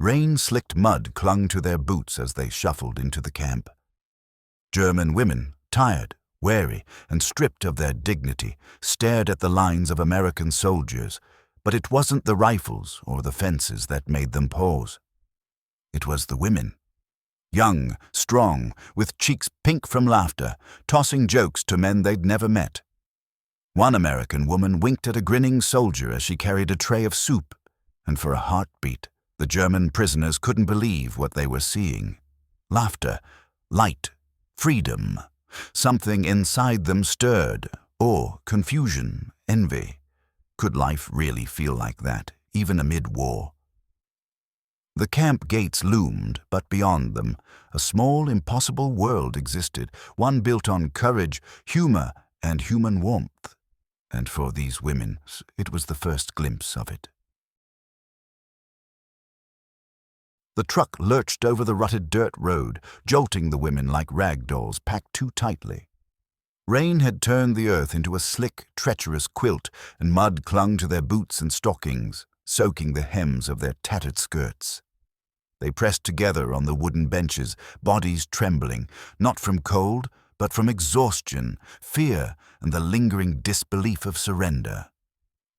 Rain-slicked mud clung to their boots as they shuffled into the camp. German women, tired, weary, and stripped of their dignity, stared at the lines of American soldiers, but it wasn't the rifles or the fences that made them pause. It was the women. Young, strong, with cheeks pink from laughter, tossing jokes to men they'd never met. One American woman winked at a grinning soldier as she carried a tray of soup, and for a heartbeat, the German prisoners couldn't believe what they were seeing. Laughter, light, freedom. Something inside them stirred. Awe, confusion, envy. Could life really feel like that, even amid war? The camp gates loomed, but beyond them, a small, impossible world existed, one built on courage, humor, and human warmth. And for these women, it was the first glimpse of it. The truck lurched over the rutted dirt road, jolting the women like rag dolls packed too tightly. Rain had turned the earth into a slick, treacherous quilt, and mud clung to their boots and stockings, soaking the hems of their tattered skirts. They pressed together on the wooden benches, bodies trembling, not from cold, but from exhaustion, fear, and the lingering disbelief of surrender.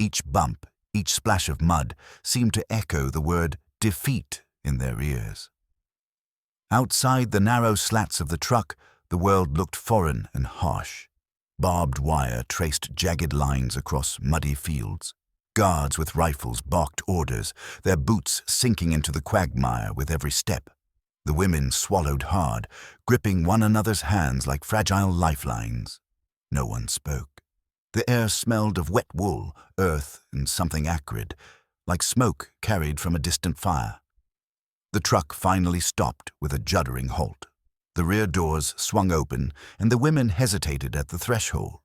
Each bump, each splash of mud, seemed to echo the word defeat in their ears. Outside the narrow slats of the truck, the world looked foreign and harsh. Barbed wire traced jagged lines across muddy fields. Guards with rifles barked orders, their boots sinking into the quagmire with every step. The women swallowed hard, gripping one another's hands like fragile lifelines. No one spoke. The air smelled of wet wool, earth, and something acrid, like smoke carried from a distant fire. The truck finally stopped with a juddering halt. The rear doors swung open, and the women hesitated at the threshold.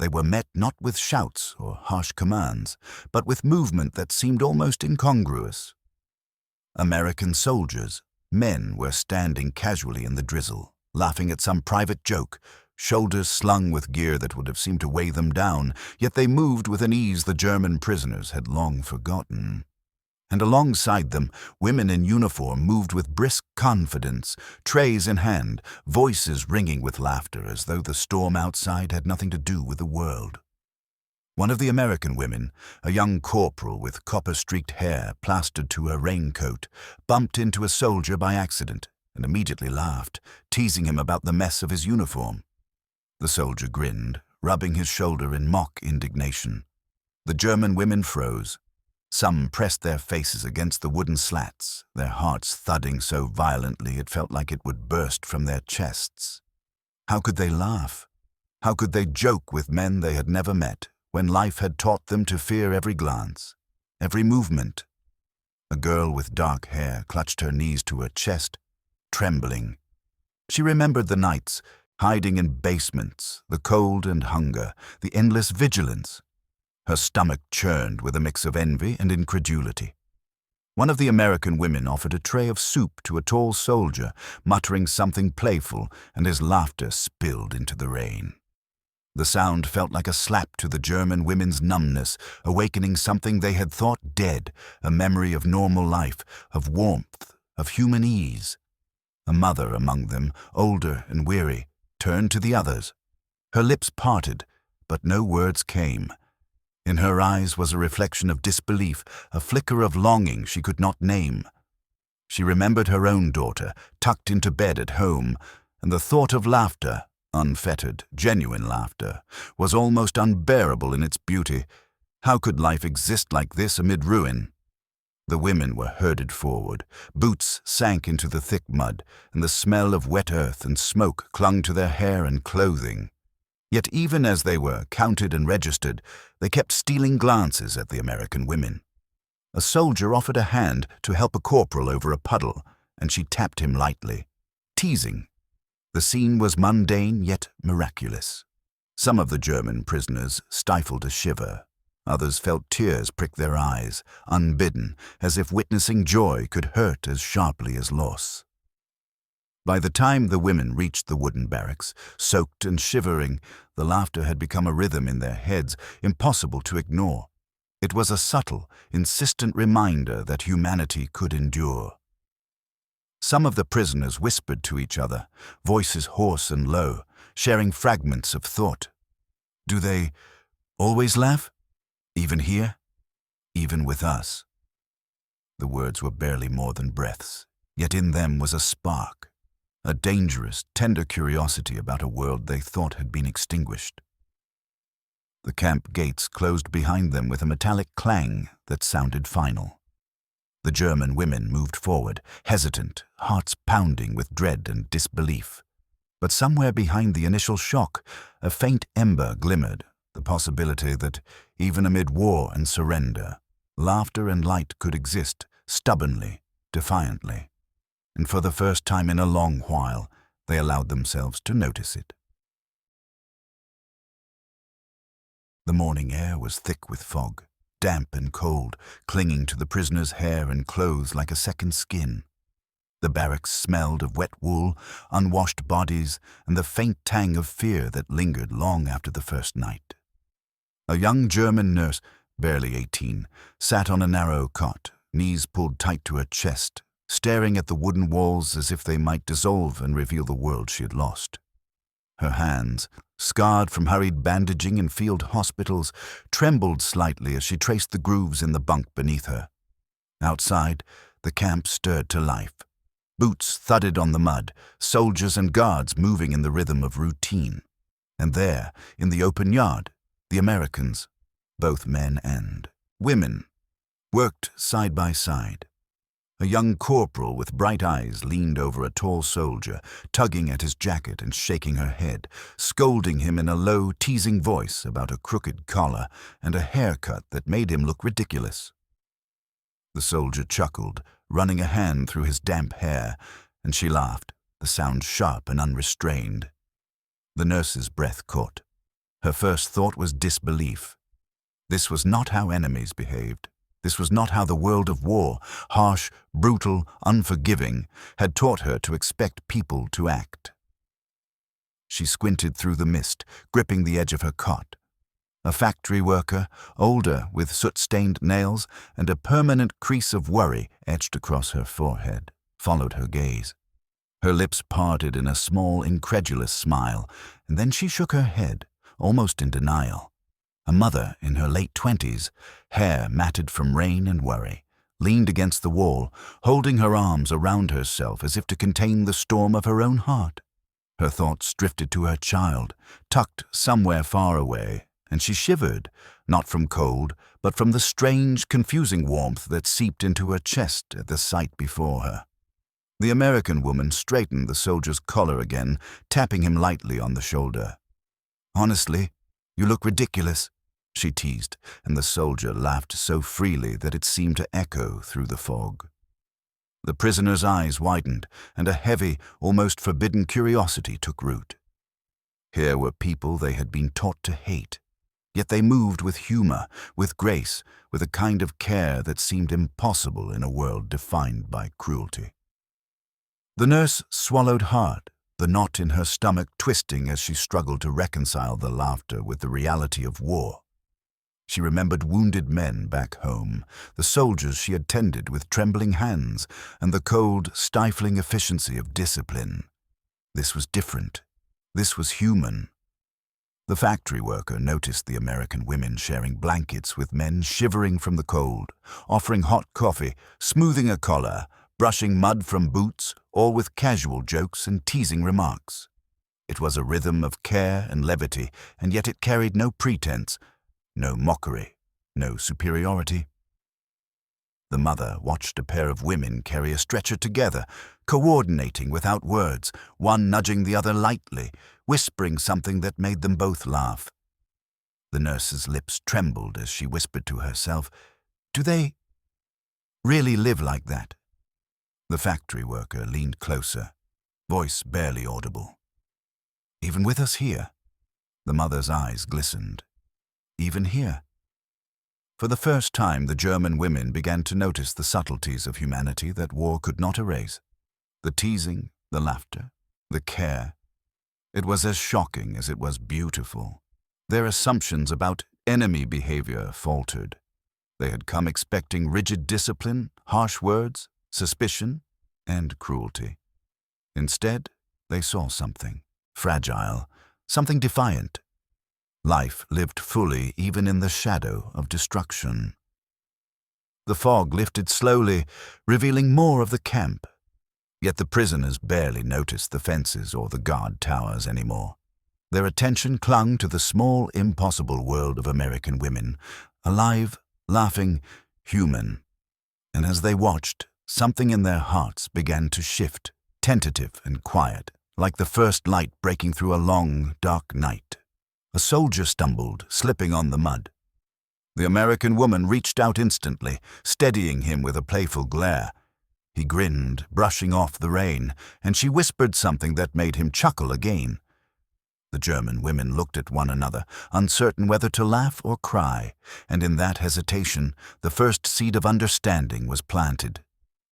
They were met not with shouts or harsh commands, but with movement that seemed almost incongruous. American soldiers, men, were standing casually in the drizzle, laughing at some private joke, shoulders slung with gear that would have seemed to weigh them down, yet they moved with an ease the German prisoners had long forgotten. And alongside them, women in uniform moved with brisk confidence, trays in hand, voices ringing with laughter as though the storm outside had nothing to do with the world. One of the American women, a young corporal with copper-streaked hair plastered to her raincoat, bumped into a soldier by accident and immediately laughed, teasing him about the mess of his uniform. The soldier grinned, rubbing his shoulder in mock indignation. The German women froze. Some pressed their faces against the wooden slats, their hearts thudding so violently it felt like it would burst from their chests. How could they laugh? How could they joke with men they had never met, when life had taught them to fear every glance, every movement? A girl with dark hair clutched her knees to her chest, trembling. She remembered the nights, hiding in basements, the cold and hunger, the endless vigilance. Her stomach churned with a mix of envy and incredulity. One of the American women offered a tray of soup to a tall soldier, muttering something playful, and his laughter spilled into the rain. The sound felt like a slap to the German women's numbness, awakening something they had thought dead, a memory of normal life, of warmth, of human ease. A mother among them, older and weary, turned to the others. Her lips parted, but no words came. In her eyes was a reflection of disbelief, a flicker of longing she could not name. She remembered her own daughter, tucked into bed at home, and the thought of laughter, unfettered, genuine laughter, was almost unbearable in its beauty. How could life exist like this amid ruin? The women were herded forward. Boots sank into the thick mud, and the smell of wet earth and smoke clung to their hair and clothing. Yet even as they were counted and registered, they kept stealing glances at the American women. A soldier offered a hand to help a corporal over a puddle, and she tapped him lightly, teasing. The scene was mundane yet miraculous. Some of the German prisoners stifled a shiver. Others felt tears prick their eyes, unbidden, as if witnessing joy could hurt as sharply as loss. By the time the women reached the wooden barracks, soaked and shivering, the laughter had become a rhythm in their heads, impossible to ignore. It was a subtle, insistent reminder that humanity could endure. Some of the prisoners whispered to each other, voices hoarse and low, sharing fragments of thought. Do they always laugh? Even here? Even with us? The words were barely more than breaths, yet in them was a spark, a dangerous, tender curiosity about a world they thought had been extinguished. The camp gates closed behind them with a metallic clang that sounded final. The German women moved forward, hesitant, hearts pounding with dread and disbelief. But somewhere behind the initial shock, a faint ember glimmered, the possibility that, even amid war and surrender, laughter and light could exist stubbornly, defiantly. And for the first time in a long while, they allowed themselves to notice it. The morning air was thick with fog, damp and cold, clinging to the prisoners' hair and clothes like a second skin. The barracks smelled of wet wool, unwashed bodies, and the faint tang of fear that lingered long after the first night. A young German nurse, barely 18, sat on a narrow cot, knees pulled tight to her chest, staring at the wooden walls as if they might dissolve and reveal the world she had lost. Her hands, scarred from hurried bandaging in field hospitals, trembled slightly as she traced the grooves in the bunk beneath her. Outside, the camp stirred to life. Boots thudded on the mud, soldiers and guards moving in the rhythm of routine. And there, in the open yard, the Americans, both men and women, worked side by side. A young corporal with bright eyes leaned over a tall soldier, tugging at his jacket and shaking her head, scolding him in a low, teasing voice about a crooked collar and a haircut that made him look ridiculous. The soldier chuckled, running a hand through his damp hair, and she laughed, the sound sharp and unrestrained. The nurse's breath caught. Her first thought was disbelief. This was not how enemies behaved. This was not how the world of war, harsh, brutal, unforgiving, had taught her to expect people to act. She squinted through the mist, gripping the edge of her cot. A factory worker, older, with soot-stained nails and a permanent crease of worry etched across her forehead, followed her gaze. Her lips parted in a small, incredulous smile, and then she shook her head, almost in denial. A mother in her late 20s, hair matted from rain and worry, leaned against the wall, holding her arms around herself as if to contain the storm of her own heart. Her thoughts drifted to her child, tucked somewhere far away, and she shivered, not from cold, but from the strange, confusing warmth that seeped into her chest at the sight before her. The American woman straightened the soldier's collar again, tapping him lightly on the shoulder. "Honestly, you look ridiculous," she teased, and the soldier laughed so freely that it seemed to echo through the fog. The prisoner's eyes widened, and a heavy, almost forbidden curiosity took root. Here were people they had been taught to hate, yet they moved with humor, with grace, with a kind of care that seemed impossible in a world defined by cruelty. The nurse swallowed hard, the knot in her stomach twisting as she struggled to reconcile the laughter with the reality of war. She remembered wounded men back home, the soldiers she had tended with trembling hands, and the cold, stifling efficiency of discipline. This was different. This was human. The factory worker noticed the American women sharing blankets with men shivering from the cold, offering hot coffee, smoothing a collar, brushing mud from boots, all with casual jokes and teasing remarks. It was a rhythm of care and levity, and yet it carried no pretense, no mockery, no superiority. The mother watched a pair of women carry a stretcher together, coordinating without words, one nudging the other lightly, whispering something that made them both laugh. The nurse's lips trembled as she whispered to herself, "Do they really live like that?" The factory worker leaned closer, voice barely audible. "Even with us here?" The mother's eyes glistened. "Even here?" For the first time, the German women began to notice the subtleties of humanity that war could not erase. The teasing, the laughter, the care. It was as shocking as it was beautiful. Their assumptions about enemy behavior faltered. They had come expecting rigid discipline, harsh words, suspicion, and cruelty. Instead, they saw something fragile, something defiant. Life lived fully even in the shadow of destruction. The fog lifted slowly, revealing more of the camp. Yet the prisoners barely noticed the fences or the guard towers anymore. Their attention clung to the small, impossible world of American women, alive, laughing, human. And as they watched, something in their hearts began to shift, tentative and quiet, like the first light breaking through a long, dark night. A soldier stumbled, slipping on the mud. The American woman reached out instantly, steadying him with a playful glare. He grinned, brushing off the rain, and she whispered something that made him chuckle again. The German women looked at one another, uncertain whether to laugh or cry, and in that hesitation, the first seed of understanding was planted.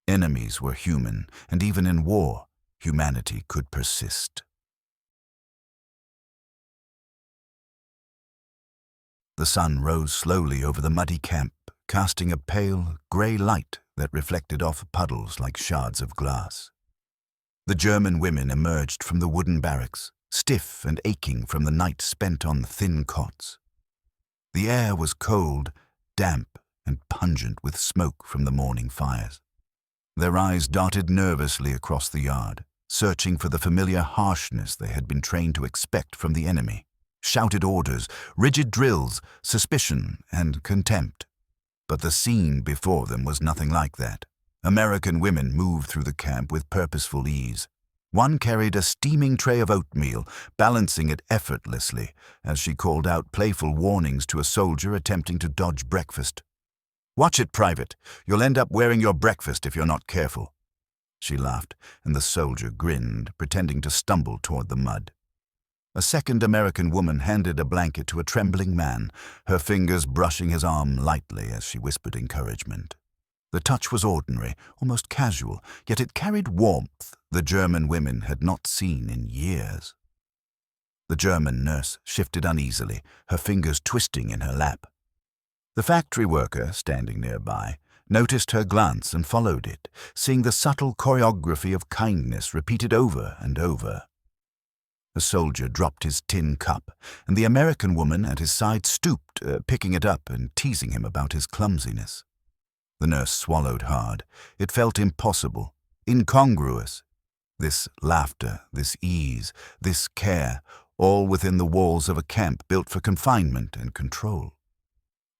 Enemies were human, and even in war, humanity could persist. The sun rose slowly over the muddy camp, casting a pale, grey light that reflected off puddles like shards of glass. The German women emerged from the wooden barracks, stiff and aching from the night spent on thin cots. The air was cold, damp, and pungent with smoke from the morning fires. Their eyes darted nervously across the yard, searching for the familiar harshness they had been trained to expect from the enemy. Shouted orders, rigid drills, suspicion, and contempt. But the scene before them was nothing like that. American women moved through the camp with purposeful ease. One carried a steaming tray of oatmeal, balancing it effortlessly, as she called out playful warnings to a soldier attempting to dodge breakfast. "Watch it, Private. You'll end up wearing your breakfast if you're not careful." She laughed, and the soldier grinned, pretending to stumble toward the mud. A second American woman handed a blanket to a trembling man, her fingers brushing his arm lightly as she whispered encouragement. The touch was ordinary, almost casual, yet it carried warmth the German women had not seen in years. The German nurse shifted uneasily, her fingers twisting in her lap. The factory worker, standing nearby, noticed her glance and followed it, seeing the subtle choreography of kindness repeated over and over. A soldier dropped his tin cup, and the American woman at his side stooped, picking it up and teasing him about his clumsiness. The nurse swallowed hard. It felt impossible, incongruous. This laughter, this ease, this care, all within the walls of a camp built for confinement and control.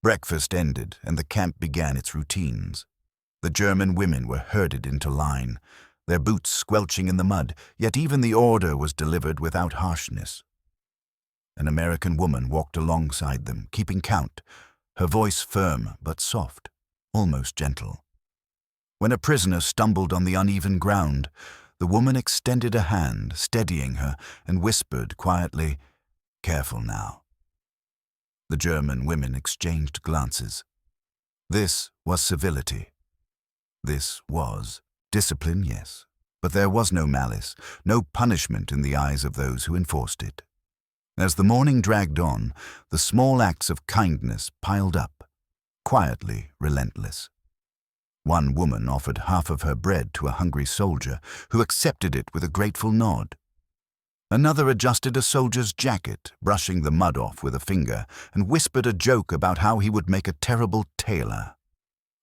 Breakfast ended, and the camp began its routines. The German women were herded into line, their boots squelching in the mud, yet even the order was delivered without harshness. An American woman walked alongside them, keeping count, her voice firm but soft, almost gentle. When a prisoner stumbled on the uneven ground, the woman extended a hand, steadying her, and whispered quietly, "Careful now." The German women exchanged glances. This was civility. This was discipline, yes, but there was no malice, no punishment in the eyes of those who enforced it. As the morning dragged on, the small acts of kindness piled up, quietly relentless. One woman offered half of her bread to a hungry soldier, who accepted it with a grateful nod. Another adjusted a soldier's jacket, brushing the mud off with a finger, and whispered a joke about how he would make a terrible tailor.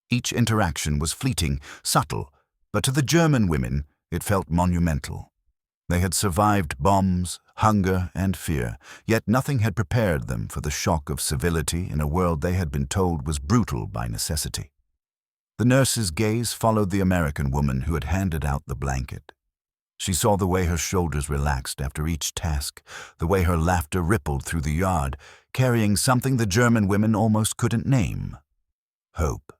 Each interaction was fleeting, subtle, but to the German women it felt monumental. They had survived bombs, hunger, and fear, yet nothing had prepared them for the shock of civility in a world they had been told was brutal by necessity. The nurse's gaze followed the American woman who had handed out the blanket. She saw the way her shoulders relaxed after each task, the way her laughter rippled through the yard, carrying something the German women almost couldn't name: hope.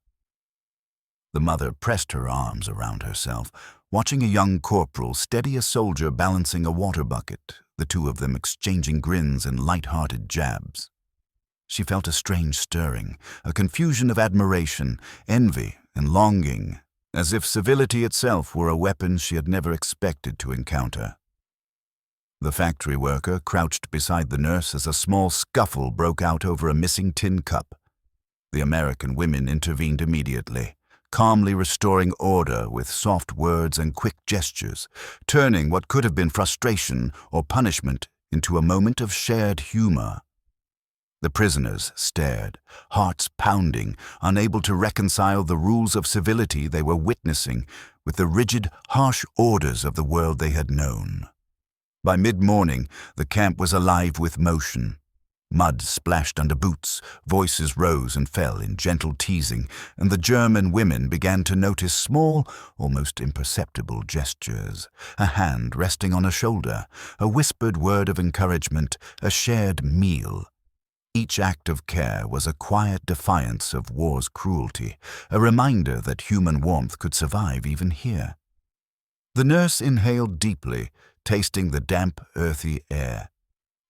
The mother pressed her arms around herself, watching a young corporal steady a soldier balancing a water bucket, the two of them exchanging grins and light-hearted jabs. She felt a strange stirring, a confusion of admiration, envy, and longing, as if civility itself were a weapon she had never expected to encounter. The factory worker crouched beside the nurse as a small scuffle broke out over a missing tin cup. The American women intervened immediately, calmly restoring order with soft words and quick gestures, turning what could have been frustration or punishment into a moment of shared humor. The prisoners stared, hearts pounding, unable to reconcile the rules of civility they were witnessing with the rigid, harsh orders of the world they had known. By mid-morning, the camp was alive with motion. Mud splashed under boots, voices rose and fell in gentle teasing, and the German women began to notice small, almost imperceptible gestures, a hand resting on a shoulder, a whispered word of encouragement, a shared meal. Each act of care was a quiet defiance of war's cruelty, a reminder that human warmth could survive even here. The nurse inhaled deeply, tasting the damp, earthy air.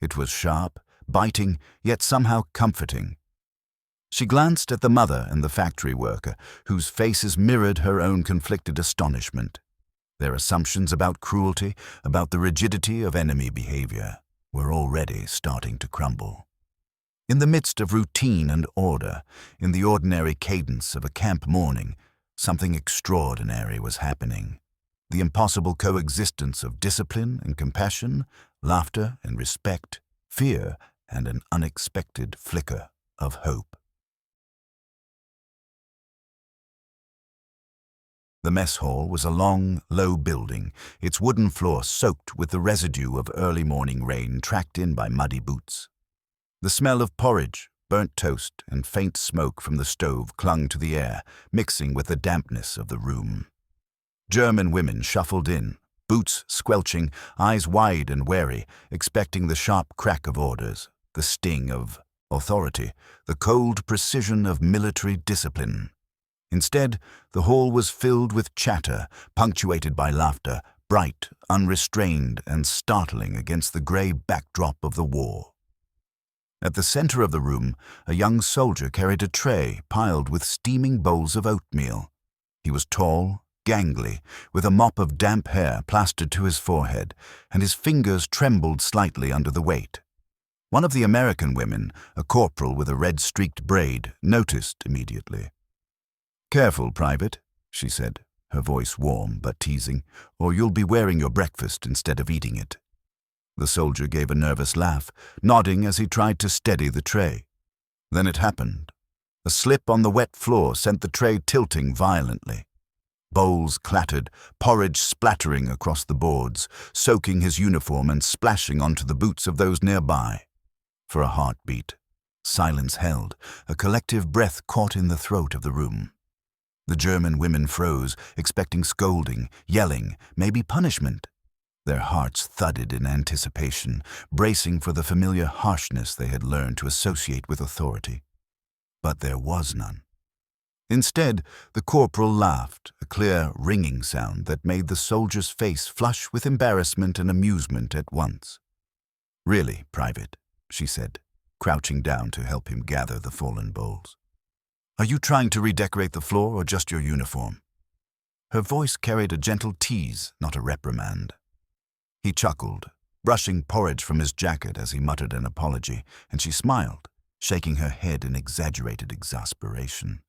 It was sharp, biting, yet somehow comforting. She glanced at the mother and the factory worker, whose faces mirrored her own conflicted astonishment. Their assumptions about cruelty, about the rigidity of enemy behavior, were already starting to crumble. In the midst of routine and order, in the ordinary cadence of a camp morning, something extraordinary was happening. The impossible coexistence of discipline and compassion, laughter and respect, fear and an unexpected flicker of hope. The mess hall was a long, low building, its wooden floor soaked with the residue of early morning rain tracked in by muddy boots. The smell of porridge, burnt toast, and faint smoke from the stove clung to the air, mixing with the dampness of the room. German women shuffled in, boots squelching, eyes wide and wary, expecting the sharp crack of orders, the sting of authority, the cold precision of military discipline. Instead, the hall was filled with chatter, punctuated by laughter, bright, unrestrained, and startling against the gray backdrop of the war. At the center of the room, a young soldier carried a tray piled with steaming bowls of oatmeal. He was tall, gangly, with a mop of damp hair plastered to his forehead, and his fingers trembled slightly under the weight. One of the American women, a corporal with a red-streaked braid, noticed immediately. "Careful, Private," she said, her voice warm but teasing, "or you'll be wearing your breakfast instead of eating it." The soldier gave a nervous laugh, nodding as he tried to steady the tray. Then it happened. A slip on the wet floor sent the tray tilting violently. Bowls clattered, porridge splattering across the boards, soaking his uniform and splashing onto the boots of those nearby. For a heartbeat, silence held, a collective breath caught in the throat of the room. The German women froze, expecting scolding, yelling, maybe punishment. Their hearts thudded in anticipation, bracing for the familiar harshness they had learned to associate with authority. But there was none. Instead, the corporal laughed, a clear, ringing sound that made the soldier's face flush with embarrassment and amusement at once. "Really, Private," she said, crouching down to help him gather the fallen bowls. "Are you trying to redecorate the floor or just your uniform?" Her voice carried a gentle tease, not a reprimand. He chuckled, brushing porridge from his jacket as he muttered an apology, and she smiled, shaking her head in exaggerated exasperation.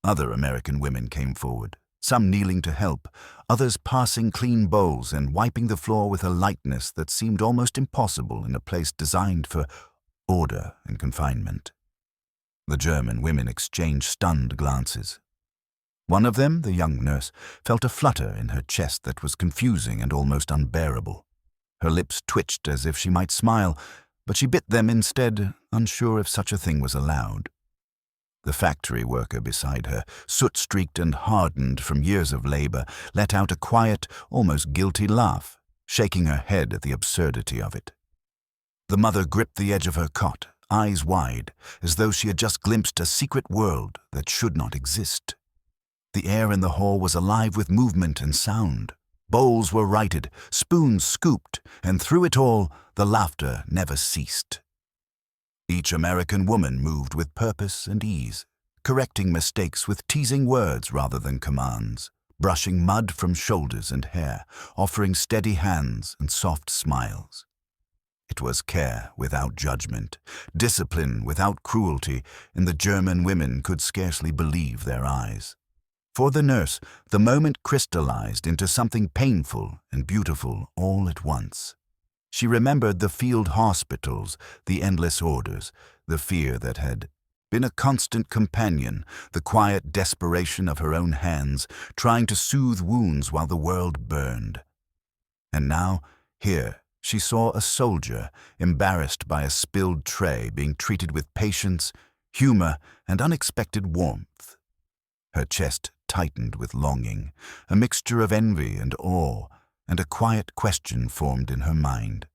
Other American women came forward, some kneeling to help, others passing clean bowls and wiping the floor with a lightness that seemed almost impossible in a place designed for order and confinement. The German women exchanged stunned glances. One of them, the young nurse, felt a flutter in her chest that was confusing and almost unbearable. Her lips twitched as if she might smile, but she bit them instead, unsure if such a thing was allowed. The factory worker beside her, soot-streaked and hardened from years of labor, let out a quiet, almost guilty laugh, shaking her head at the absurdity of it. The mother gripped the edge of her cot, eyes wide, as though she had just glimpsed a secret world that should not exist. The air in the hall was alive with movement and sound. Bowls were righted, spoons scooped, and through it all, the laughter never ceased. Each American woman moved with purpose and ease, correcting mistakes with teasing words rather than commands, brushing mud from shoulders and hair, offering steady hands and soft smiles. It was care without judgment, discipline without cruelty, and the German women could scarcely believe their eyes. For the nurse, the moment crystallized into something painful and beautiful all at once. She remembered the field hospitals, the endless orders, the fear that had been a constant companion, the quiet desperation of her own hands, trying to soothe wounds while the world burned. And now, here, she saw a soldier, embarrassed by a spilled tray, being treated with patience, humor, and unexpected warmth. Her chest tightened with longing, a mixture of envy and awe, and a quiet question formed in her mind.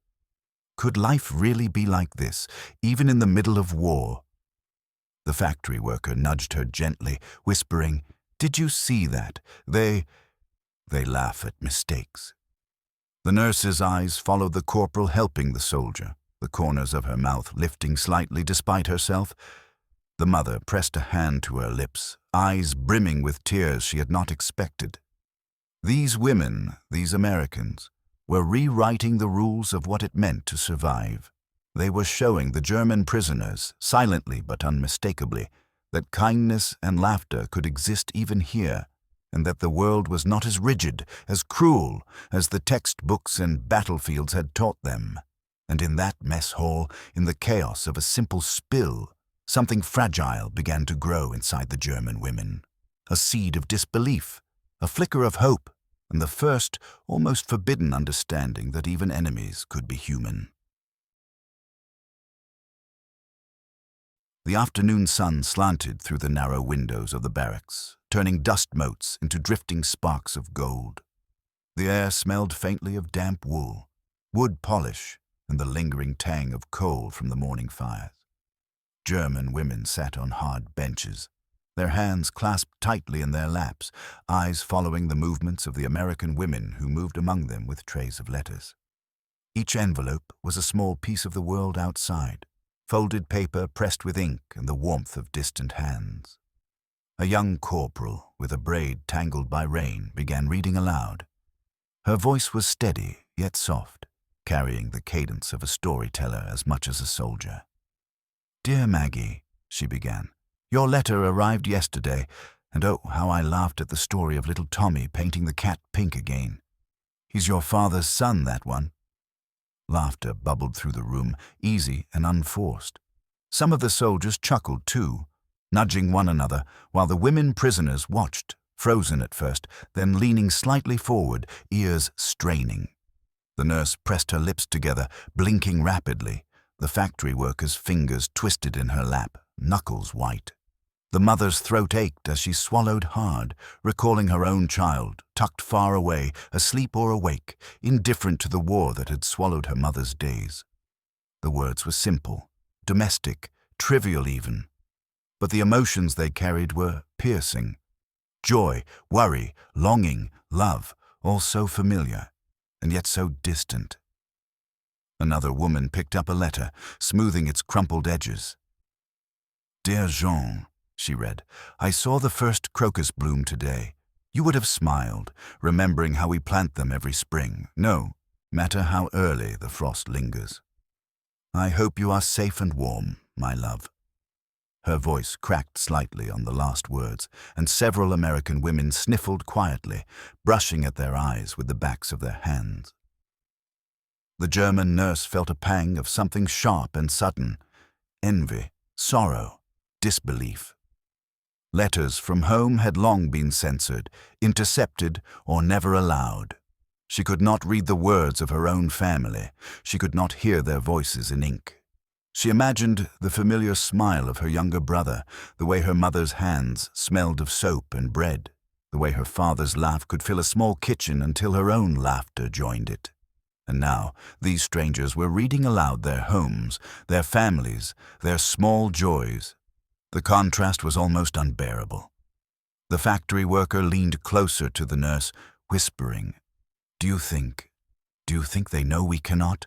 Could life really be like this, even in the middle of war? The factory worker nudged her gently, whispering, "Did you see that? They laugh at mistakes." The nurse's eyes followed the corporal helping the soldier, the corners of her mouth lifting slightly despite herself. The mother pressed a hand to her lips, eyes brimming with tears she had not expected. These women, these Americans, were rewriting the rules of what it meant to survive. They were showing the German prisoners, silently but unmistakably, that kindness and laughter could exist even here, and that the world was not as rigid, as cruel, as the textbooks and battlefields had taught them. And in that mess hall, in the chaos of a simple spill, something fragile began to grow inside the German women. A seed of disbelief, a flicker of hope, and the first, almost forbidden understanding that even enemies could be human. The afternoon sun slanted through the narrow windows of the barracks, turning dust motes into drifting sparks of gold. The air smelled faintly of damp wool, wood polish, and the lingering tang of coal from the morning fires. German women sat on hard benches, their hands clasped tightly in their laps, eyes following the movements of the American women who moved among them with trays of letters. Each envelope was a small piece of the world outside, folded paper pressed with ink and the warmth of distant hands. A young corporal, with a braid tangled by rain, began reading aloud. Her voice was steady, yet soft, carrying the cadence of a storyteller as much as a soldier. "Dear Maggie," she began, "your letter arrived yesterday, and oh, how I laughed at the story of little Tommy painting the cat pink again. He's your father's son, that one." Laughter bubbled through the room, easy and unforced. Some of the soldiers chuckled too, nudging one another, while the women prisoners watched, frozen at first, then leaning slightly forward, ears straining. The nurse pressed her lips together, blinking rapidly, the factory worker's fingers twisted in her lap, knuckles white. The mother's throat ached as she swallowed hard, recalling her own child, tucked far away, asleep or awake, indifferent to the war that had swallowed her mother's days. The words were simple, domestic, trivial even, but the emotions they carried were piercing. Joy, worry, longing, love, all so familiar, and yet so distant. Another woman picked up a letter, smoothing its crumpled edges. "Dear Jean," she read, "I saw the first crocus bloom today. You would have smiled, remembering how we plant them every spring, no matter how early the frost lingers. I hope you are safe and warm, my love." Her voice cracked slightly on the last words, and several American women sniffled quietly, brushing at their eyes with the backs of their hands. The German nurse felt a pang of something sharp and sudden: envy, sorrow, disbelief. Letters from home had long been censored, intercepted, or never allowed. She could not read the words of her own family. She could not hear their voices in ink. She imagined the familiar smile of her younger brother, the way her mother's hands smelled of soap and bread, the way her father's laugh could fill a small kitchen until her own laughter joined it. And now these strangers were reading aloud their homes, their families, their small joys. The contrast was almost unbearable. The factory worker leaned closer to the nurse, whispering, Do you think they know we cannot?"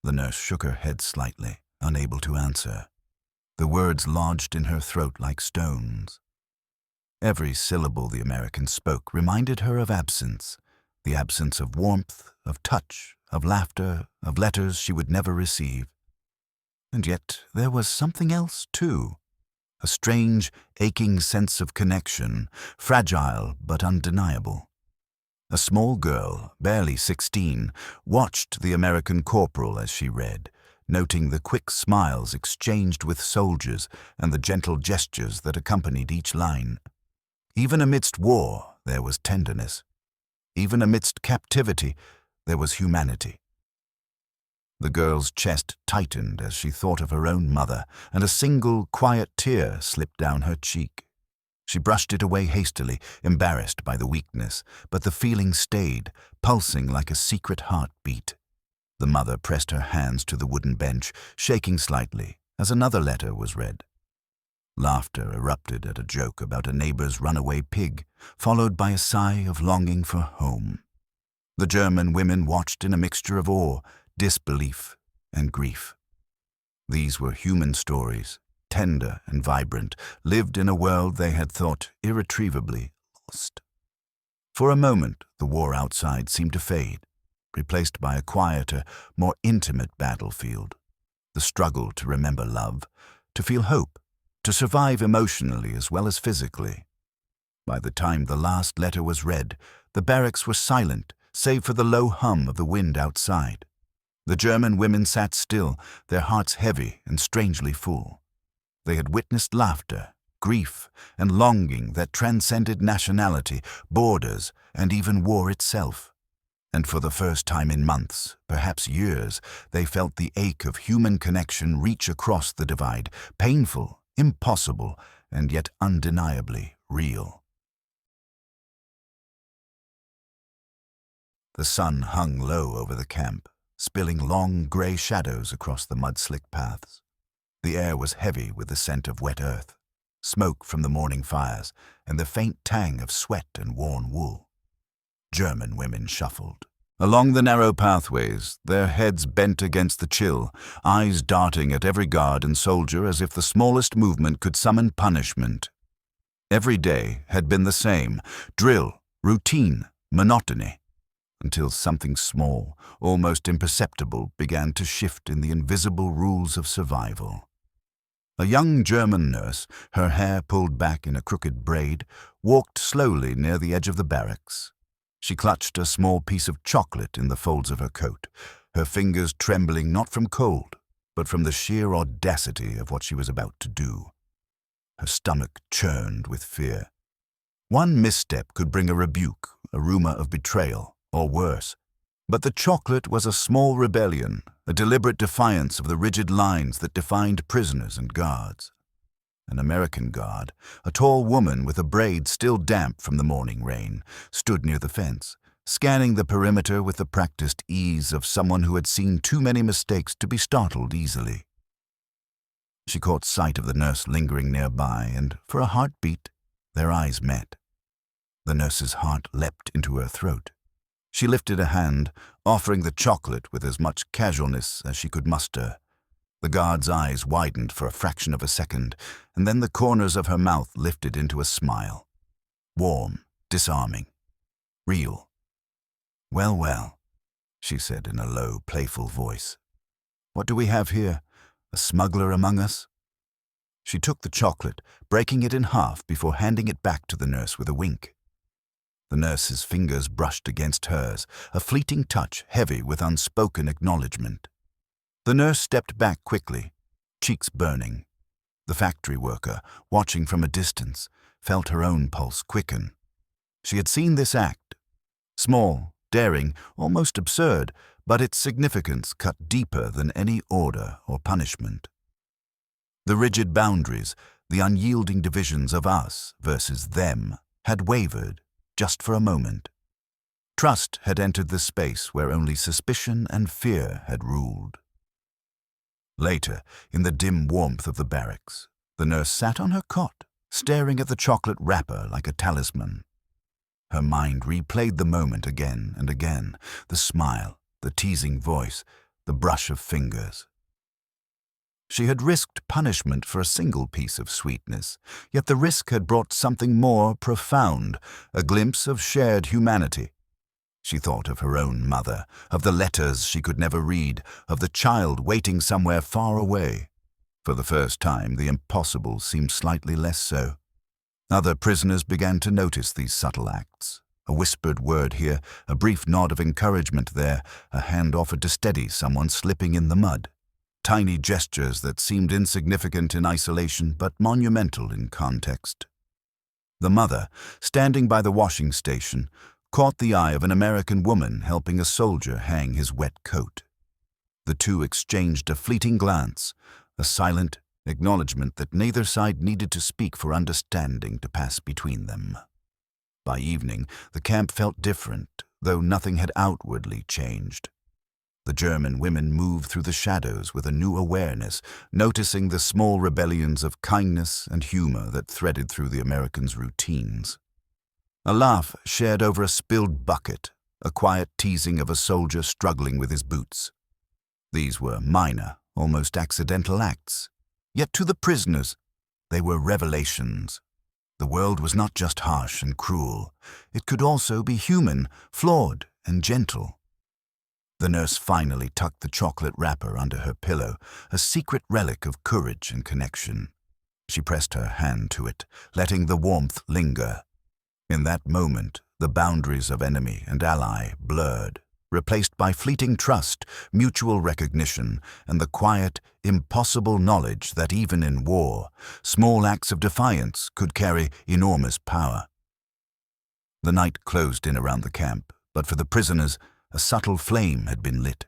The nurse shook her head slightly, unable to answer. The words lodged in her throat like stones. Every syllable the American spoke reminded her of absence, the absence of warmth, of touch, of laughter, of letters she would never receive. And yet there was something else, too. A strange, aching sense of connection, fragile but undeniable. A small girl, barely 16, watched the American corporal as she read, noting the quick smiles exchanged with soldiers and the gentle gestures that accompanied each line. Even amidst war, there was tenderness. Even amidst captivity, there was humanity. The girl's chest tightened as she thought of her own mother, and a single, quiet tear slipped down her cheek. She brushed it away hastily, embarrassed by the weakness, but the feeling stayed, pulsing like a secret heartbeat. The mother pressed her hands to the wooden bench, shaking slightly, as another letter was read. Laughter erupted at a joke about a neighbor's runaway pig, followed by a sigh of longing for home. The German women watched in a mixture of awe, disbelief, and grief. These were human stories, tender and vibrant, lived in a world they had thought irretrievably lost. For a moment, the war outside seemed to fade, replaced by a quieter, more intimate battlefield. The struggle to remember love, to feel hope, to survive emotionally as well as physically. By the time the last letter was read, the barracks were silent, save for the low hum of the wind outside. The German women sat still, their hearts heavy and strangely full. They had witnessed laughter, grief, and longing that transcended nationality, borders, and even war itself. And for the first time in months, perhaps years, they felt the ache of human connection reach across the divide, painful, impossible, and yet undeniably real. The sun hung low over the camp, spilling long grey shadows across the mud-slick paths. The air was heavy with the scent of wet earth, smoke from the morning fires, and the faint tang of sweat and worn wool. German women shuffled along the narrow pathways, their heads bent against the chill, eyes darting at every guard and soldier as if the smallest movement could summon punishment. Every day had been the same, drill, routine, monotony, until something small, almost imperceptible, began to shift in the invisible rules of survival. A young German nurse, her hair pulled back in a crooked braid, walked slowly near the edge of the barracks. She clutched a small piece of chocolate in the folds of her coat, her fingers trembling not from cold, but from the sheer audacity of what she was about to do. Her stomach churned with fear. One misstep could bring a rebuke, a rumor of betrayal, or worse. But the chocolate was a small rebellion, a deliberate defiance of the rigid lines that defined prisoners and guards. An American guard, a tall woman with a braid still damp from the morning rain, stood near the fence, scanning the perimeter with the practiced ease of someone who had seen too many mistakes to be startled easily. She caught sight of the nurse lingering nearby, and for a heartbeat, their eyes met. The nurse's heart leapt into her throat. She lifted a hand, offering the chocolate with as much casualness as she could muster. The guard's eyes widened for a fraction of a second, and then the corners of her mouth lifted into a smile. Warm, disarming, real. "Well, well," she said in a low, playful voice. "What do we have here? A smuggler among us?" She took the chocolate, breaking it in half before handing it back to the nurse with a wink. The nurse's fingers brushed against hers, a fleeting touch heavy with unspoken acknowledgement. The nurse stepped back quickly, cheeks burning. The factory worker, watching from a distance, felt her own pulse quicken. She had seen this act. Small, daring, almost absurd, but its significance cut deeper than any order or punishment. The rigid boundaries, the unyielding divisions of us versus them, had wavered, just for a moment. Trust had entered the space where only suspicion and fear had ruled. Later, in the dim warmth of the barracks, the nurse sat on her cot, staring at the chocolate wrapper like a talisman. Her mind replayed the moment again and again, the smile, the teasing voice, the brush of fingers. She had risked punishment for a single piece of sweetness, yet the risk had brought something more profound, a glimpse of shared humanity. She thought of her own mother, of the letters she could never read, of the child waiting somewhere far away. For the first time, the impossible seemed slightly less so. Other prisoners began to notice these subtle acts. A whispered word here, a brief nod of encouragement there, a hand offered to steady someone slipping in the mud. Tiny gestures that seemed insignificant in isolation but monumental in context. The mother, standing by the washing station, caught the eye of an American woman helping a soldier hang his wet coat. The two exchanged a fleeting glance, a silent acknowledgement that neither side needed to speak for understanding to pass between them. By evening, the camp felt different, though nothing had outwardly changed. The German women moved through the shadows with a new awareness, noticing the small rebellions of kindness and humor that threaded through the Americans' routines. A laugh shared over a spilled bucket, a quiet teasing of a soldier struggling with his boots. These were minor, almost accidental acts, yet to the prisoners, they were revelations. The world was not just harsh and cruel. It could also be human, flawed, and gentle. The nurse finally tucked the chocolate wrapper under her pillow, a secret relic of courage and connection. She pressed her hand to it, letting the warmth linger. In that moment, the boundaries of enemy and ally blurred, replaced by fleeting trust, mutual recognition, and the quiet, impossible knowledge that even in war, small acts of defiance could carry enormous power. The night closed in around the camp, but for the prisoners, a subtle flame had been lit,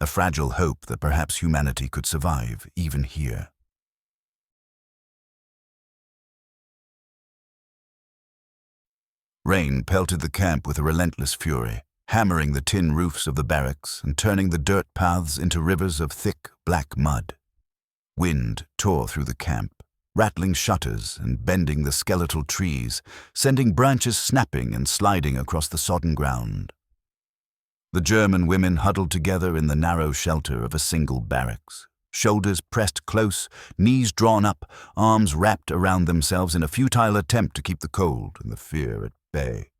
a fragile hope that perhaps humanity could survive even here. Rain pelted the camp with a relentless fury, hammering the tin roofs of the barracks and turning the dirt paths into rivers of thick, black mud. Wind tore through the camp, rattling shutters and bending the skeletal trees, sending branches snapping and sliding across the sodden ground. The German women huddled together in the narrow shelter of a single barracks, shoulders pressed close, knees drawn up, arms wrapped around themselves in a futile attempt to keep the cold and the fear at bay.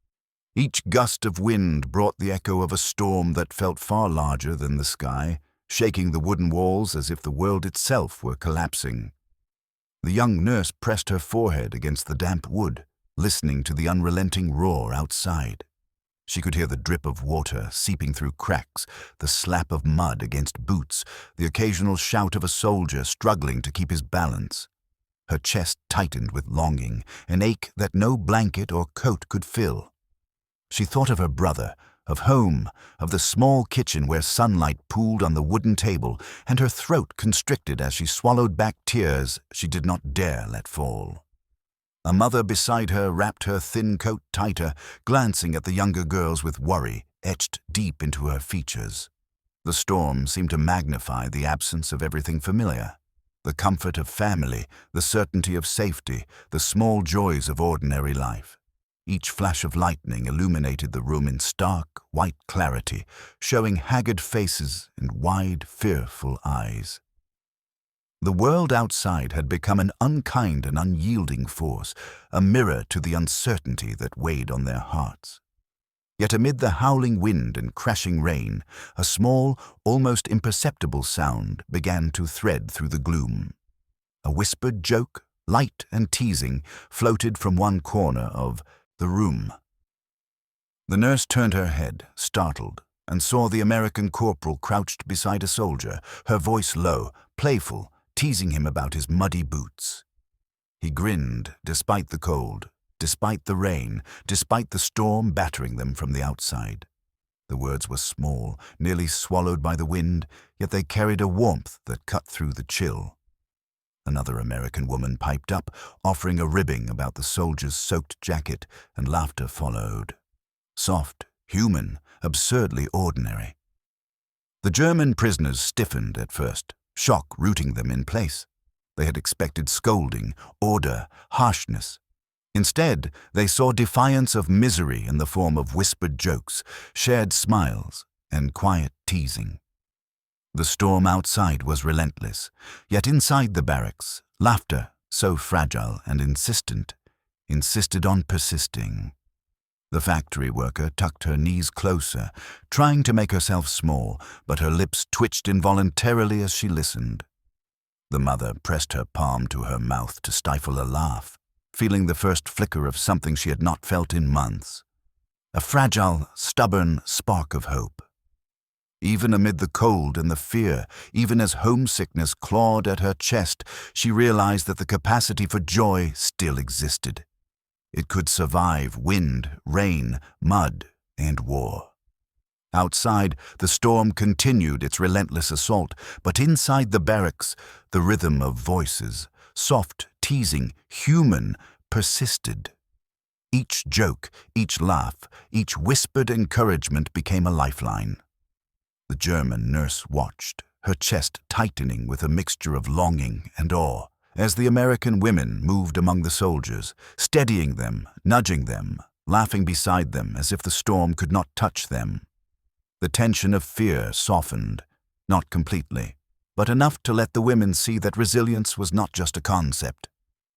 Each gust of wind brought the echo of a storm that felt far larger than the sky, shaking the wooden walls as if the world itself were collapsing. The young nurse pressed her forehead against the damp wood, listening to the unrelenting roar outside. She could hear the drip of water seeping through cracks, the slap of mud against boots, the occasional shout of a soldier struggling to keep his balance. Her chest tightened with longing, an ache that no blanket or coat could fill. She thought of her brother, of home, of the small kitchen where sunlight pooled on the wooden table, and her throat constricted as she swallowed back tears she did not dare let fall. A mother beside her wrapped her thin coat tighter, glancing at the younger girls with worry etched deep into her features. The storm seemed to magnify the absence of everything familiar. The comfort of family, the certainty of safety, the small joys of ordinary life. Each flash of lightning illuminated the room in stark, white clarity, showing haggard faces and wide, fearful eyes. The world outside had become an unkind and unyielding force, a mirror to the uncertainty that weighed on their hearts. Yet amid the howling wind and crashing rain, a small, almost imperceptible sound began to thread through the gloom. A whispered joke, light and teasing, floated from one corner of the room. The nurse turned her head, startled, and saw the American corporal crouched beside a soldier, her voice low, playful, teasing him about his muddy boots. He grinned despite the cold, despite the rain, despite the storm battering them from the outside. The words were small, nearly swallowed by the wind, yet they carried a warmth that cut through the chill. Another American woman piped up, offering a ribbing about the soldier's soaked jacket, and laughter followed. Soft, human, absurdly ordinary. The German prisoners stiffened at first, shock rooting them in place. They had expected scolding, order, harshness. Instead, they saw defiance of misery in the form of whispered jokes, shared smiles, and quiet teasing. The storm outside was relentless, yet inside the barracks, laughter, so fragile and insistent, insisted on persisting. The factory worker tucked her knees closer, trying to make herself small, but her lips twitched involuntarily as she listened. The mother pressed her palm to her mouth to stifle a laugh, feeling the first flicker of something she had not felt in months. A fragile, stubborn spark of hope. Even amid the cold and the fear, even as homesickness clawed at her chest, she realized that the capacity for joy still existed. It could survive wind, rain, mud, and war. Outside, the storm continued its relentless assault, but inside the barracks, the rhythm of voices, soft, teasing, human, persisted. Each joke, each laugh, each whispered encouragement became a lifeline. The German nurse watched, her chest tightening with a mixture of longing and awe, as the American women moved among the soldiers, steadying them, nudging them, laughing beside them as if the storm could not touch them. The tension of fear softened, not completely, but enough to let the women see that resilience was not just a concept.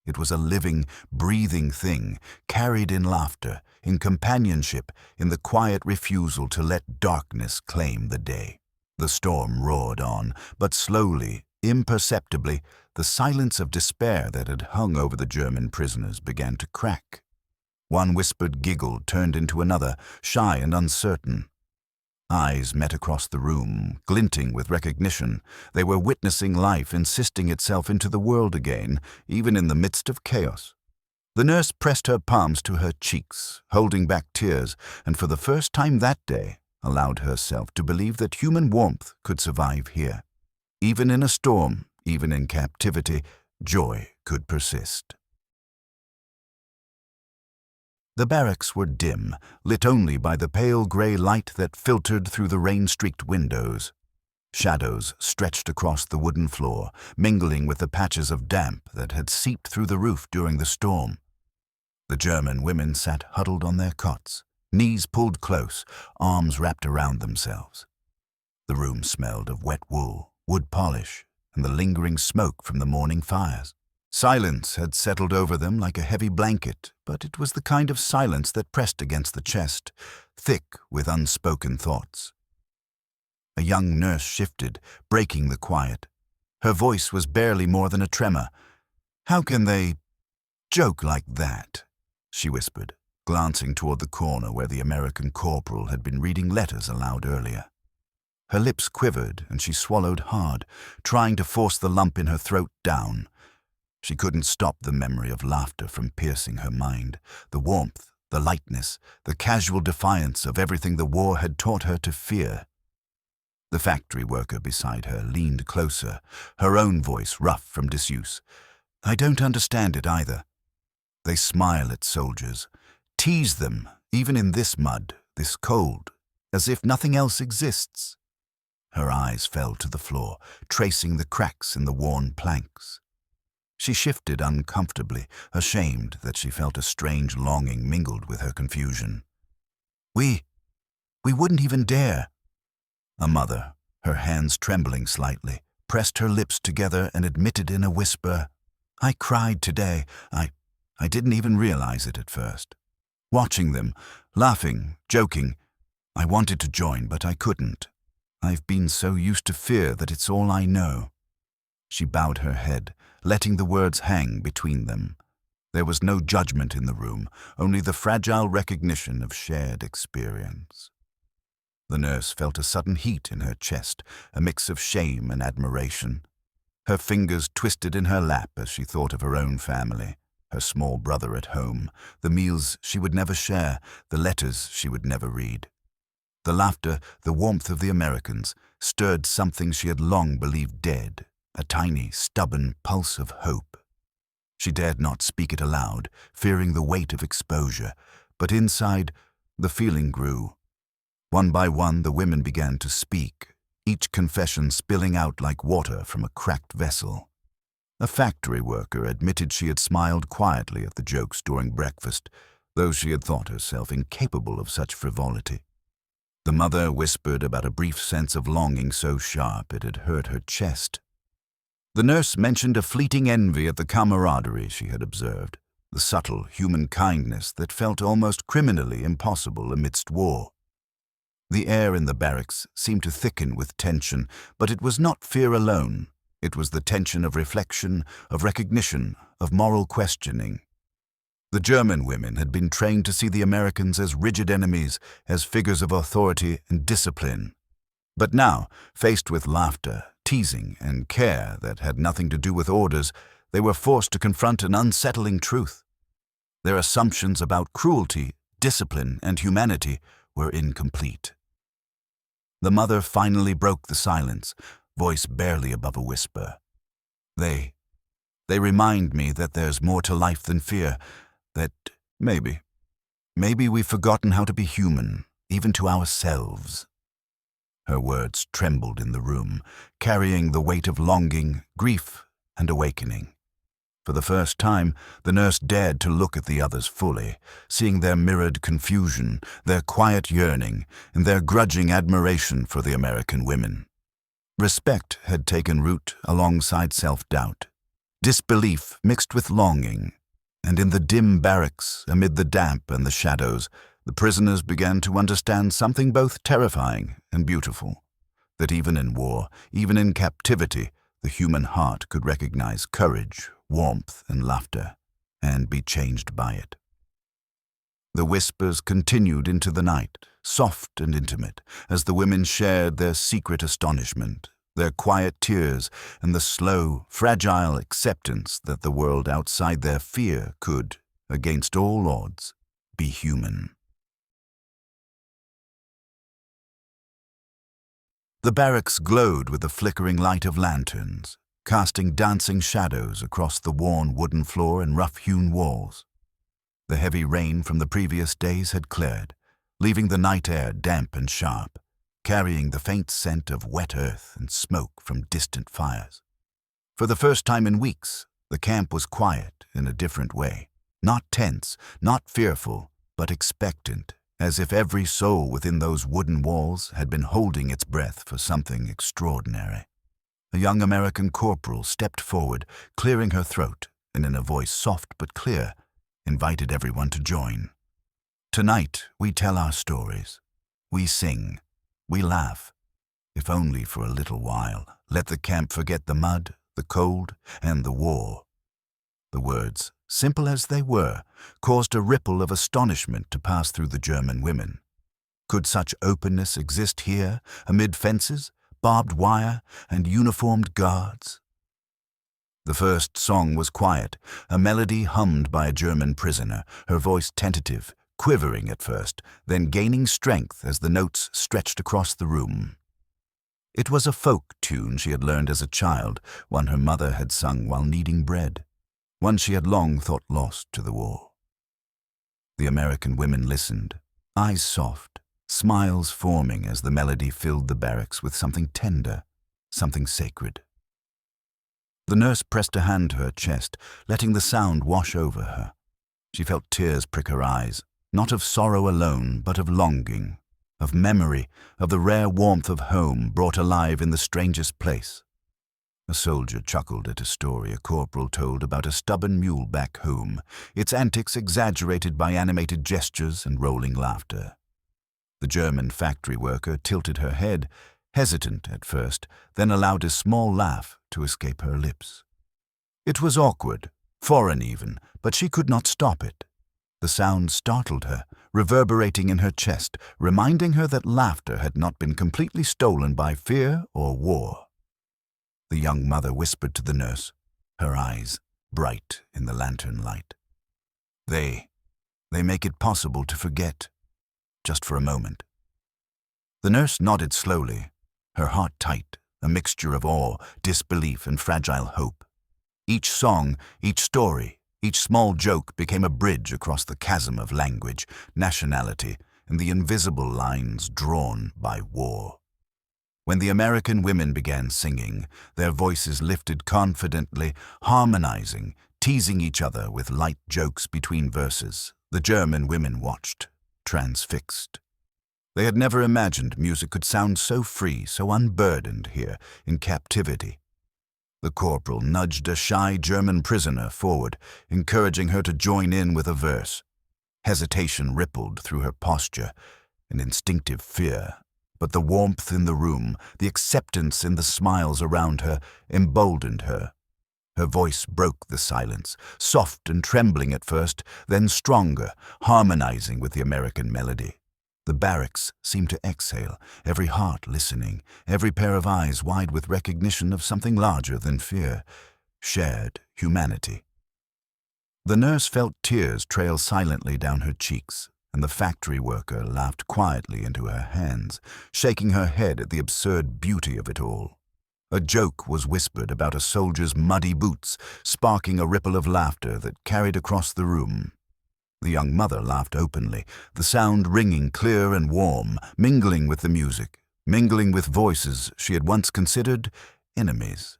It was a living, breathing thing, carried in laughter, in companionship, in the quiet refusal to let darkness claim the day. The storm roared on, but slowly, imperceptibly, the silence of despair that had hung over the German prisoners began to crack. One whispered giggle turned into another, shy and uncertain. Eyes met across the room, glinting with recognition. They were witnessing life insisting itself into the world again, even in the midst of chaos. The nurse pressed her palms to her cheeks, holding back tears, and for the first time that day, allowed herself to believe that human warmth could survive here. Even in a storm, even in captivity, joy could persist. The barracks were dim, lit only by the pale gray light that filtered through the rain-streaked windows. Shadows stretched across the wooden floor, mingling with the patches of damp that had seeped through the roof during the storm. The German women sat huddled on their cots, knees pulled close, arms wrapped around themselves. The room smelled of wet wool, wood polish, and the lingering smoke from the morning fires. Silence had settled over them like a heavy blanket, but it was the kind of silence that pressed against the chest, thick with unspoken thoughts. A young nurse shifted, breaking the quiet. Her voice was barely more than a tremor. "How can they joke like that?" she whispered, glancing toward the corner where the American corporal had been reading letters aloud earlier. Her lips quivered and she swallowed hard, trying to force the lump in her throat down. She couldn't stop the memory of laughter from piercing her mind, the warmth, the lightness, the casual defiance of everything the war had taught her to fear. The factory worker beside her leaned closer, her own voice rough from disuse. "I don't understand it either. They smile at soldiers, tease them, even in this mud, this cold, as if nothing else exists." Her eyes fell to the floor, tracing the cracks in the worn planks. She shifted uncomfortably, ashamed that she felt a strange longing mingled with her confusion. We wouldn't even dare." A mother, her hands trembling slightly, pressed her lips together and admitted in a whisper, "I cried today. I didn't even realize it at first. Watching them, laughing, joking, I wanted to join, but I couldn't. I've been so used to fear that it's all I know." She bowed her head, letting the words hang between them. There was no judgment in the room, only the fragile recognition of shared experience. The nurse felt a sudden heat in her chest, a mix of shame and admiration. Her fingers twisted in her lap as she thought of her own family, her small brother at home, the meals she would never share, the letters she would never read. The laughter, the warmth of the Americans, stirred something she had long believed dead, a tiny, stubborn pulse of hope. She dared not speak it aloud, fearing the weight of exposure, but inside, the feeling grew. One by one, the women began to speak, each confession spilling out like water from a cracked vessel. A factory worker admitted she had smiled quietly at the jokes during breakfast, though she had thought herself incapable of such frivolity. The mother whispered about a brief sense of longing so sharp it had hurt her chest. The nurse mentioned a fleeting envy at the camaraderie she had observed, the subtle human kindness that felt almost criminally impossible amidst war. The air in the barracks seemed to thicken with tension, but it was not fear alone. It was the tension of reflection, of recognition, of moral questioning. The German women had been trained to see the Americans as rigid enemies, as figures of authority and discipline. But now, faced with laughter, teasing, and care that had nothing to do with orders, they were forced to confront an unsettling truth. Their assumptions about cruelty, discipline, and humanity were incomplete. The mother finally broke the silence, voice barely above a whisper. They remind me that there's more to life than fear, that maybe we've forgotten how to be human, even to ourselves. Her words trembled in the room, carrying the weight of longing, grief, and awakening. For the first time, the nurse dared to look at the others fully, seeing their mirrored confusion, their quiet yearning, and their grudging admiration for the American women. Respect had taken root alongside self-doubt, disbelief mixed with longing, and in the dim barracks, amid the damp and the shadows, the prisoners began to understand something both terrifying and beautiful, that even in war, even in captivity, the human heart could recognize courage, warmth, and laughter, and be changed by it. The whispers continued into the night, soft and intimate, as the women shared their secret astonishment, their quiet tears, and the slow, fragile acceptance that the world outside their fear could, against all odds, be human. The barracks glowed with the flickering light of lanterns, casting dancing shadows across the worn wooden floor and rough-hewn walls. The heavy rain from the previous days had cleared, leaving the night air damp and sharp, carrying the faint scent of wet earth and smoke from distant fires. For the first time in weeks, the camp was quiet in a different way, not tense, not fearful, but expectant, as if every soul within those wooden walls had been holding its breath for something extraordinary. A young American corporal stepped forward, clearing her throat, and in a voice soft but clear, invited everyone to join. Tonight, we tell our stories. We sing. We laugh. If only for a little while. Let the camp forget the mud, the cold, and the war. The words, simple as they were, caused a ripple of astonishment to pass through the German women. Could such openness exist here, amid fences, barbed wire, and uniformed guards? The first song was quiet, a melody hummed by a German prisoner, her voice tentative, quivering at first, then gaining strength as the notes stretched across the room. It was a folk tune she had learned as a child, one her mother had sung while kneading bread, one she had long thought lost to the war. The American women listened, eyes soft, smiles forming as the melody filled the barracks with something tender, something sacred. The nurse pressed a hand to her chest, letting the sound wash over her. She felt tears prick her eyes, not of sorrow alone, but of longing, of memory, of the rare warmth of home brought alive in the strangest place. A soldier chuckled at a story a corporal told about a stubborn mule back home, its antics exaggerated by animated gestures and rolling laughter. The German factory worker tilted her head, hesitant at first, then allowed a small laugh to escape her lips. It was awkward, foreign even, but she could not stop it. The sound startled her, reverberating in her chest, reminding her that laughter had not been completely stolen by fear or war. The young mother whispered to the nurse, her eyes bright in the lantern light. They make it possible to forget, just for a moment. The nurse nodded slowly, her heart tight, a mixture of awe, disbelief, and fragile hope. Each song, each story, each small joke became a bridge across the chasm of language, nationality, and the invisible lines drawn by war. When the American women began singing, their voices lifted confidently, harmonizing, teasing each other with light jokes between verses. The German women watched, transfixed. They had never imagined music could sound so free, so unburdened here in captivity. The corporal nudged a shy German prisoner forward, encouraging her to join in with a verse. Hesitation rippled through her posture, an instinctive fear, but the warmth in the room, the acceptance in the smiles around her, emboldened her. Her voice broke the silence, soft and trembling at first, then stronger, harmonizing with the American melody. The barracks seemed to exhale, every heart listening, every pair of eyes wide with recognition of something larger than fear, shared humanity. The nurse felt tears trail silently down her cheeks, and the factory worker laughed quietly into her hands, shaking her head at the absurd beauty of it all. A joke was whispered about a soldier's muddy boots, sparking a ripple of laughter that carried across the room. The young mother laughed openly, the sound ringing clear and warm, mingling with the music, mingling with voices she had once considered enemies.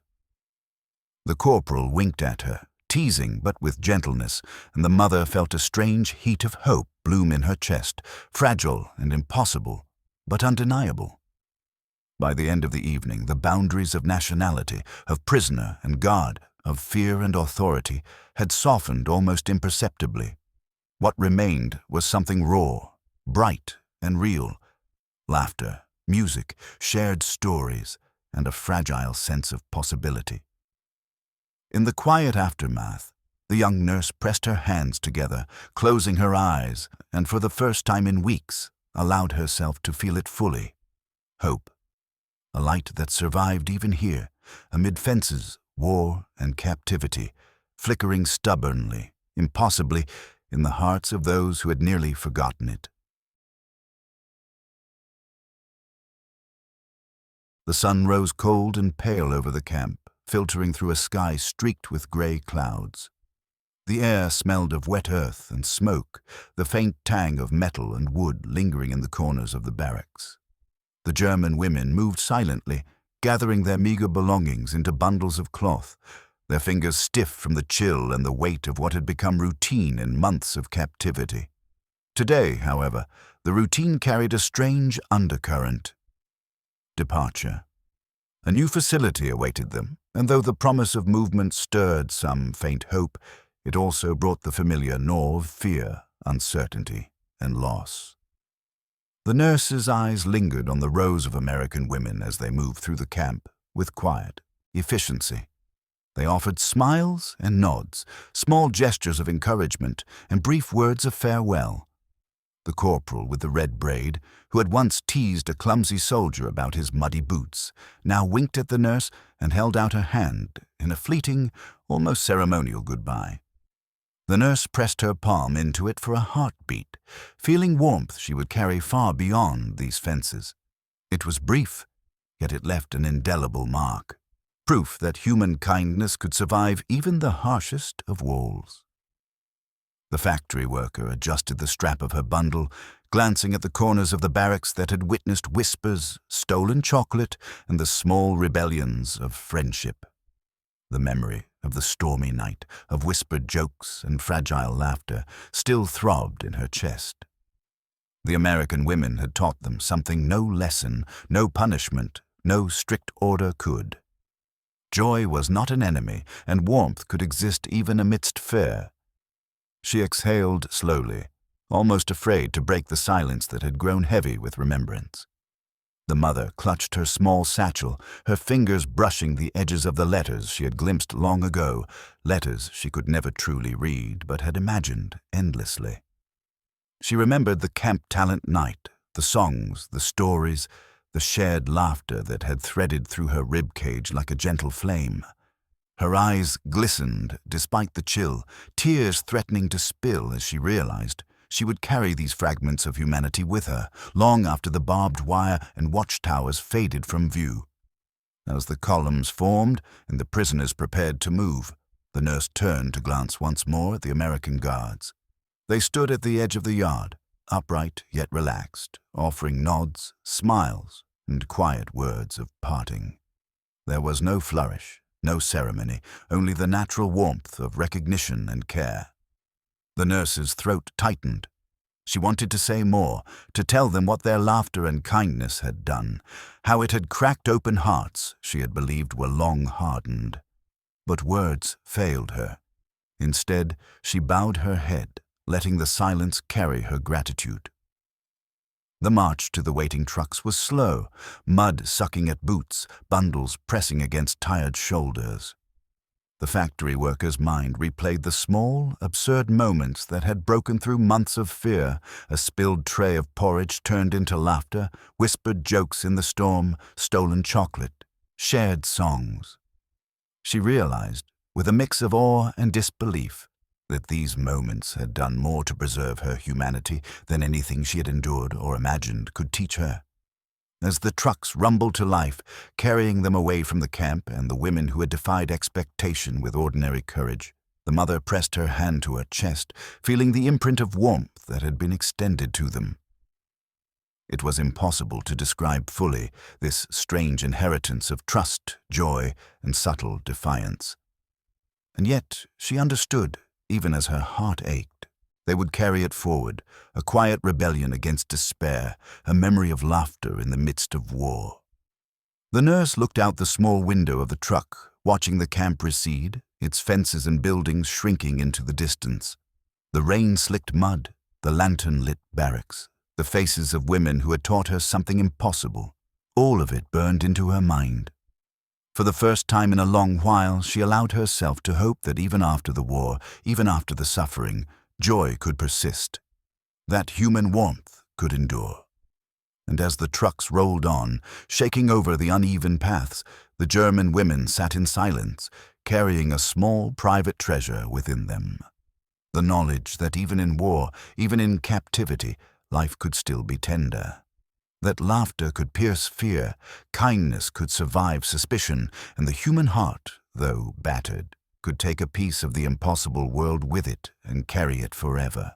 The corporal winked at her, teasing but with gentleness, and the mother felt a strange heat of hope bloom in her chest, fragile and impossible, but undeniable. By the end of the evening, the boundaries of nationality, of prisoner and guard, of fear and authority, had softened almost imperceptibly. What remained was something raw, bright and real. Laughter, music, shared stories, and a fragile sense of possibility. In the quiet aftermath, the young nurse pressed her hands together, closing her eyes, and for the first time in weeks, allowed herself to feel it fully. Hope. A light that survived even here, amid fences, war, and captivity, flickering stubbornly, impossibly, in the hearts of those who had nearly forgotten it. The sun rose cold and pale over the camp, filtering through a sky streaked with gray clouds. The air smelled of wet earth and smoke, the faint tang of metal and wood lingering in the corners of the barracks. The German women moved silently, gathering their meager belongings into bundles of cloth, their fingers stiff from the chill and the weight of what had become routine in months of captivity. Today, however, the routine carried a strange undercurrent. Departure. A new facility awaited them, and though the promise of movement stirred some faint hope, it also brought the familiar gnaw of fear, uncertainty, and loss. The nurse's eyes lingered on the rows of American women as they moved through the camp with quiet efficiency. They offered smiles and nods, small gestures of encouragement, and brief words of farewell. The corporal with the red braid, who had once teased a clumsy soldier about his muddy boots, now winked at the nurse and held out her hand in a fleeting, almost ceremonial goodbye. The nurse pressed her palm into it for a heartbeat, feeling warmth she would carry far beyond these fences. It was brief, yet it left an indelible mark. Proof that human kindness could survive even the harshest of walls. The factory worker adjusted the strap of her bundle, glancing at the corners of the barracks that had witnessed whispers, stolen chocolate, and the small rebellions of friendship. The memory of the stormy night, of whispered jokes and fragile laughter, still throbbed in her chest. The American women had taught them something no lesson, no punishment, no strict order could. Joy was not an enemy, and warmth could exist even amidst fear. She exhaled slowly, almost afraid to break the silence that had grown heavy with remembrance. The mother clutched her small satchel, her fingers brushing the edges of the letters she had glimpsed long ago, letters she could never truly read but had imagined endlessly. She remembered the camp talent night, the songs, the stories, the shared laughter that had threaded through her ribcage like a gentle flame. Her eyes glistened despite the chill, tears threatening to spill as she realized she would carry these fragments of humanity with her, long after the barbed wire and watchtowers faded from view. As the columns formed and the prisoners prepared to move, the nurse turned to glance once more at the American guards. They stood at the edge of the yard, upright yet relaxed, offering nods, smiles, and quiet words of parting. There was no flourish, no ceremony, only the natural warmth of recognition and care. The nurse's throat tightened. She wanted to say more, to tell them what their laughter and kindness had done, how it had cracked open hearts she had believed were long hardened. But words failed her. Instead, she bowed her head, letting the silence carry her gratitude. The march to the waiting trucks was slow, mud sucking at boots, bundles pressing against tired shoulders. The factory worker's mind replayed the small, absurd moments that had broken through months of fear, a spilled tray of porridge turned into laughter, whispered jokes in the storm, stolen chocolate, shared songs. She realized, with a mix of awe and disbelief, that these moments had done more to preserve her humanity than anything she had endured or imagined could teach her. As the trucks rumbled to life, carrying them away from the camp and the women who had defied expectation with ordinary courage, the mother pressed her hand to her chest, feeling the imprint of warmth that had been extended to them. It was impossible to describe fully this strange inheritance of trust, joy, and subtle defiance. And yet she understood, even as her heart ached. They would carry it forward, a quiet rebellion against despair, a memory of laughter in the midst of war. The nurse looked out the small window of the truck, watching the camp recede, its fences and buildings shrinking into the distance. The rain-slicked mud, the lantern-lit barracks, the faces of women who had taught her something impossible, all of it burned into her mind. For the first time in a long while, she allowed herself to hope that even after the war, even after the suffering, joy could persist, that human warmth could endure. And as the trucks rolled on, shaking over the uneven paths, the German women sat in silence, carrying a small private treasure within them. The knowledge that even in war, even in captivity, life could still be tender. That laughter could pierce fear, kindness could survive suspicion, and the human heart, though battered, could take a piece of the impossible world with it and carry it forever.